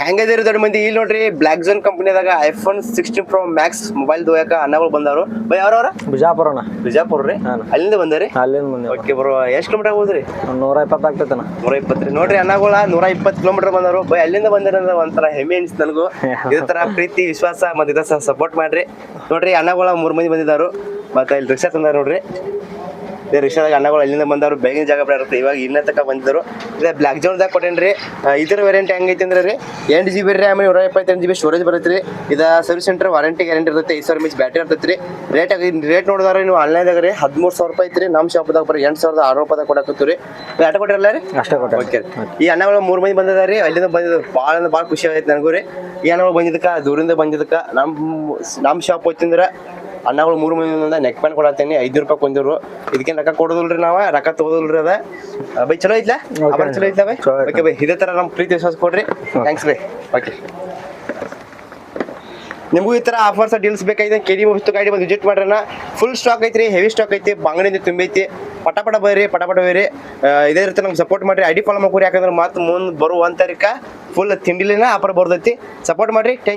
ಹೆಂಗದಿರಿ ದೊಡ್ಡ ಮಂದಿ ಇಲ್ಲಿ ನೋಡ್ರಿ ಬ್ಲಾಕ್ ಝೋನ್ ಕಂಪನಿದಾಗ ಐಫೋನ್ 16 Pro Max ಮೊಬೈಲ್ ದೋಯಕ ಅನ್ನಗಳು ಬಂದವರು ಬೈ ಯಾರವ್ರ ಬಿಜಾಪುರಣ ಬಿಜಾಪುರ ರೀ ಅಲ್ಲಿಂದ ಬಂದಾರಿ ಅಲ್ಲಿಂದ ಬಂದೆ ಓಕೆ ಬ್ರೋ ಎಷ್ಟು ಕಿಲೋಮೀಟರ್ ಹೋದ್ರಿ 120 ಆಗ್ತೈತನ 120 ನೋಡ್ರಿ ಅನ್ನಗಳ 120 ಕಿಲೋಮೀಟರ್ ಬಂದವರು ಬೈ ಅಲ್ಲಿಂದ ಬಂದಿರ ಒಂಥರ ಹೆಮ್ಮೆ ಅನಿಸ್ತು ನನಗೂ ಇದೇ ತರ ಪ್ರೀತಿ ವಿಶ್ವಾಸ ಮತ್ತೆ ಇದ ಸಪೋರ್ಟ್ ಮಾಡ್ರಿ ನೋಡ್ರಿ ಅನ್ನಗಳ 3 ಮಂದಿ ಬಂದಿದ್ದಾರು ಮತ್ತೆ ಇಲ್ಲಿ ರಿಕ್ಷಾ ತಂದಾರ ನೋಡ್ರಿ ರಿಕ್ಷಾದಾಗ ಅನ್ನಗಳು ಅಲ್ಲಿಂದ ಬಂದವರು ಬೇಗಿನ ಜಾಗ ಬಿಡಾರುತ್ತೆ ಇವಾಗ ಇನ್ನ ತಕ ಬಂದಿದ್ರು ಇದೇ ಬ್ಲಾಕ್ ಜೋನ್ದಾಗ ಕೊಟ್ಟೇನ್ರಿ ಇದ್ರ ವೇರಿಯಂಟ್ ಹೆಂಗೈತಿ ಅಂದ್ರೆ ರೀ 8GB RAM 128GB ಸ್ಟೋರೇಜ್ ಬರುತ್ತೆ ರೀ ಇದು ಸರ್ವಿಸ್ ಸೆಂಟರ್ ವಾರಂಟಿ ಗ್ಯಾರಂಟಿ ಇರುತ್ತೆ 5000 mAh ಬ್ಯಾಟ್ರಿ ಇರ್ತೈತಿ ರೀ ರೇಟ್ ನೋಡಿದ್ರೆ ನೀವು ಆನ್ಲೈನ್ದಾಗ ರೀ 13,000 ರೂಪಾಯಿ ಐತ್ರಿ ನಮ್ಮ ಶಾಪ್ದಾಗ ಬರೀ 8,600 ರೂಪಾಯಿ ಕೊಡಕತ್ತೀವಿ ರೀ ಆಟ ಕೊಟ್ಟಿರಲ್ಲ ರೀ ಅಷ್ಟೇ ಕೊಟ್ಟೆ ಓಕೆ ಈ ಅನ್ನಗಳು 3 ಮಂದಿ ಬಂದಿದ್ದಾರೆ ರೀ ಅಲ್ಲಿಂದ ಬಂದಿದ್ದು ಭಾಳ ಖುಷಿ ಆಗೈತೆ ನನಗೂ ರೀ ಈ ಅನ್ನಗಳು ಬಂದಿದ್ದಕ್ಕೆ ದೂರಿಂದ ಬಂದಿದ್ದಕ್ಕೆ ನಮ್ಮ ಶಾಪ್ ಹೋಗ್ತಿಂದ್ರೆ ಅನ್ನಗಳು 3 ಮಂದಿ ನೆಕ್ ಪ್ಯಾಂಟ್ ಕೊಡತ್ತೇನೆ 500 ರೂಪಾಯಿ ಕೊಂದಿರು ಇದಕ್ಕೇನು ರೊಕ್ಕ ಕೊಡೋದಿಲ್ರಿ ನಾವು ರೊಕ್ಕ ತಗೋದಿಲ್ರಿ ಅದ ಬೈ ಚಲೋ ಐತ್ಲಾ ಚಲೋ ಐತ್ಲಾ ಬೈ ಓಕೆ ಬೈ ಇದೇ ಥರ ನಮ್ಮ ಪ್ರೀತಿ ವಿಶ್ವಾಸ ಕೊಡ್ರಿ ಥ್ಯಾಂಕ್ಸ್ ಬೈ ಓಕೆ ನಿಮಗೂ ಈ ಥರ ಆಫರ್ಸ್ ಡೀಲ್ಸ್ ಬೇಕಾಗಿದೆ ಕೆಡಿ ವಸ್ತು ಗಾಡಿ ಬಂದು ವಿಸಿಟ್ ಮಾಡ್ರಣ ಫುಲ್ ಸ್ಟಾಕ್ ಐತ್ರಿ ಹೆವಿ ಸ್ಟಾಕ್ ಐತಿ ಬಂಗಡಿಯಿಂದ ತುಂಬೈತಿ ಪಟ ಬರ್ರಿ ಬೇರೆ ಇದೇ ರೀತಿ ನಮ್ಗೆ ಸಪೋರ್ಟ್ ಮಾಡ್ರಿ ಐಡಿ ಫಾಲೋ ಮಾಡ್ಕೊರಿ ಯಾಕಂದ್ರೆ ಮತ್ತೆ ಮುಂದೆ ಬರುವ 1 ತಾರೀಕ ಫುಲ್ ತಿಂಡಿಲಿನ ಆಫರ್ ಬರ್ತೈತಿ ಸಪೋರ್ಟ್ ಮಾಡ್ರಿ ಥ್ಯಾಂಕ್